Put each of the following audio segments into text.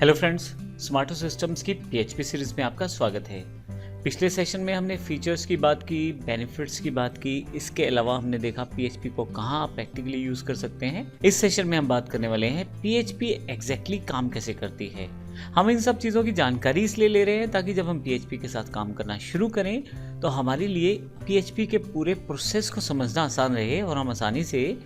Hello friends, स्मार्टो systems की PHP series में आपका स्वागत है। पिछले सेशन में हमने फीचर्स की बात की, बेनिफिट्स की बात की। इसके अलावा हमने देखा पीएचपी को कहाँ प्रैक्टिकली यूज कर सकते हैं। इस सेशन में हम बात करने वाले हैं पीएचपी एग्जैक्टली काम कैसे करती है। हम इन सब चीज़ों की जानकारी इसलिए ले रहे हैं ताकि जब हम पीएचपी के साथ काम करना शुरू करें तो हमारे लिए पीएचपी के पूरे प्रोसेस को समझना आसान रहे और हम आसानी से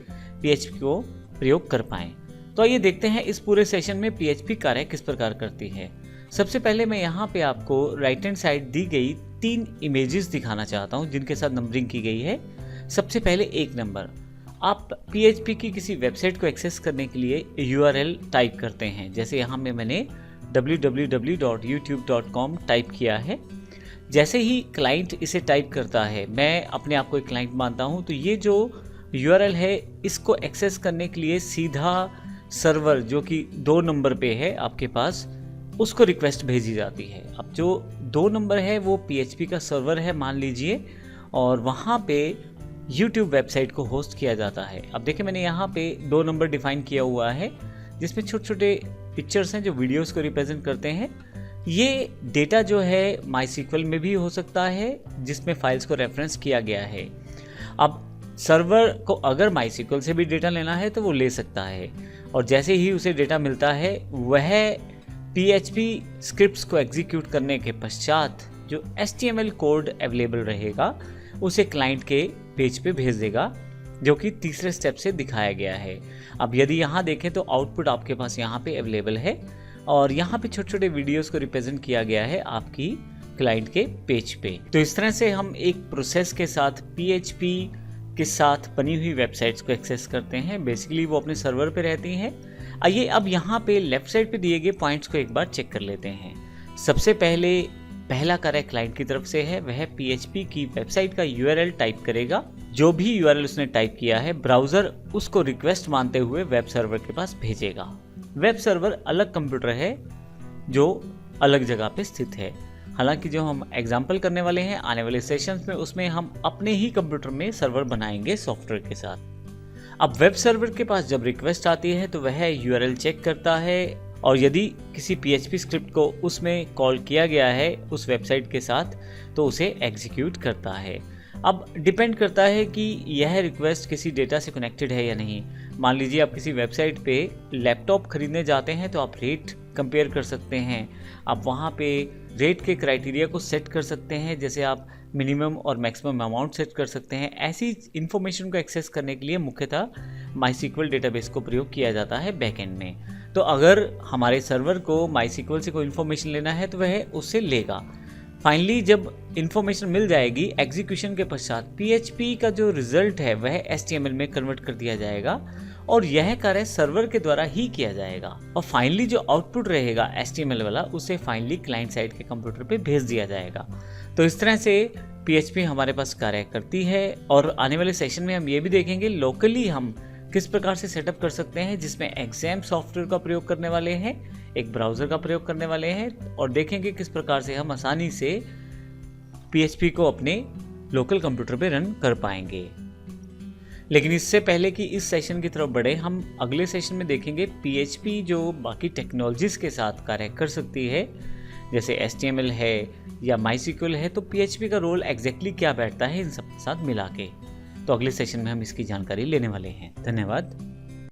पीएचपी को प्रयोग कर पाएं। तो आइए देखते हैं इस पूरे सेशन में पीएचपी कार्य किस प्रकार करती है। सबसे पहले मैं यहाँ पे आपको राइट हैंड साइड दी गई 3 इमेजेस दिखाना चाहता हूँ जिनके साथ नंबरिंग की गई है। सबसे पहले 1 नंबर, आप पीएचपी की किसी वेबसाइट को एक्सेस करने के लिए URL टाइप करते हैं। जैसे यहाँ में मैंने www.youtube.com टाइप किया है। जैसे ही क्लाइंट इसे टाइप करता है, मैं अपने आप को एक क्लाइंट मानता हूँ, तो ये जो URL है इसको एक्सेस करने के लिए सीधा सर्वर जो कि 2 नंबर पे है आपके पास, उसको रिक्वेस्ट भेजी जाती है। अब जो 2 नंबर है वो पीएचपी का सर्वर है मान लीजिए, और वहाँ पे YouTube वेबसाइट को होस्ट किया जाता है। अब देखिए मैंने यहाँ पे 2 नंबर डिफाइन किया हुआ है जिसमें छोटे छोटे पिक्चर्स हैं जो वीडियोस को रिप्रेजेंट करते हैं। ये डेटा जो है MySQL में भी हो सकता है जिसमें फाइल्स को रेफरेंस किया गया है। अब सर्वर को अगर MySQL से भी डेटा लेना है तो वो ले सकता है, और जैसे ही उसे डेटा मिलता है वह PHP स्क्रिप्ट्स को एग्जीक्यूट करने के पश्चात जो HTML कोड अवेलेबल रहेगा उसे क्लाइंट के पेज पे भेज देगा, जो कि तीसरे स्टेप से दिखाया गया है। अब यदि यहाँ देखें तो आउटपुट आपके पास यहाँ पे अवेलेबल है, और यहाँ पे छोटे छोटे वीडियोस को रिप्रेजेंट किया गया है आपकी क्लाइंट के पेज पे। तो इस तरह से हम एक प्रोसेस के साथ PHP के साथ बनी हुई वेबसाइट्स को एक्सेस करते हैं। बेसिकली वो अपने सर्वर पे रहती हैं। आइए अब यहाँ पे लेफ्ट साइड पे दिए गए पॉइंट्स को एक बार चेक कर लेते हैं। सबसे पहला कार्य क्लाइंट की तरफ से है, वह PHP की वेबसाइट का URL टाइप करेगा। जो भी URL उसने टाइप किया है ब्राउजर उसको रिक्वेस्ट मानते हुए वेब सर्वर के पास भेजेगा। वेब सर्वर अलग कंप्यूटर है जो अलग जगह पे स्थित है। हालांकि जो हम एग्जाम्पल करने वाले हैं आने वाले सेशंस में, उसमें हम अपने ही कंप्यूटर में सर्वर बनाएंगे सॉफ्टवेयर के साथ। अब वेब सर्वर के पास जब रिक्वेस्ट आती है तो वह URL चेक करता है, और यदि किसी PHP स्क्रिप्ट को उसमें कॉल किया गया है उस वेबसाइट के साथ तो उसे एग्जीक्यूट करता है। अब डिपेंड करता है कि यह रिक्वेस्ट किसी डेटा से कनेक्टेड है या नहीं। मान लीजिए आप किसी वेबसाइट पे लैपटॉप खरीदने जाते हैं तो आप रेट कंपेयर कर सकते हैं। आप वहाँ पे रेट के क्राइटेरिया को सेट कर सकते हैं, जैसे आप मिनिमम और मैक्सिमम अमाउंट सेट कर सकते हैं। ऐसी इन्फॉर्मेशन को एक्सेस करने के लिए मुख्यतः MySQL डेटाबेस को प्रयोग किया जाता है बैकएंड में। तो अगर हमारे सर्वर को MySQL से कोई इन्फॉर्मेशन लेना है तो वह उससे लेगा। फाइनली जब इन्फॉर्मेशन मिल जाएगी, एग्जीक्यूशन के पश्चात PHP का जो रिजल्ट है वह HTML में कन्वर्ट कर दिया जाएगा, और यह कार्य सर्वर के द्वारा ही किया जाएगा। और फाइनली जो आउटपुट रहेगा HTML वाला, उसे फाइनली क्लाइंट साइड के कंप्यूटर पे भेज दिया जाएगा। तो इस तरह से PHP हमारे पास कार्य करती है। और आने वाले सेशन में हम ये भी देखेंगे लोकली हम किस प्रकार से सेटअप कर सकते हैं, जिसमें एग्जाम सॉफ्टवेयर का प्रयोग करने वाले हैं, एक ब्राउज़र का प्रयोग करने वाले हैं, और देखेंगे किस प्रकार से हम आसानी से PHP को अपने लोकल कंप्यूटर पे रन कर पाएंगे। लेकिन इससे पहले कि इस सेशन की तरफ बढ़े, हम अगले सेशन में देखेंगे PHP जो बाकी टेक्नोलॉजीज़ के साथ कार्य कर सकती है, जैसे HTML है या MySQL है, तो PHP का रोल एग्जैक्टली क्या बैठता है इन सब के साथ मिला के। तो अगले सेशन में हम इसकी जानकारी लेने वाले हैं। धन्यवाद।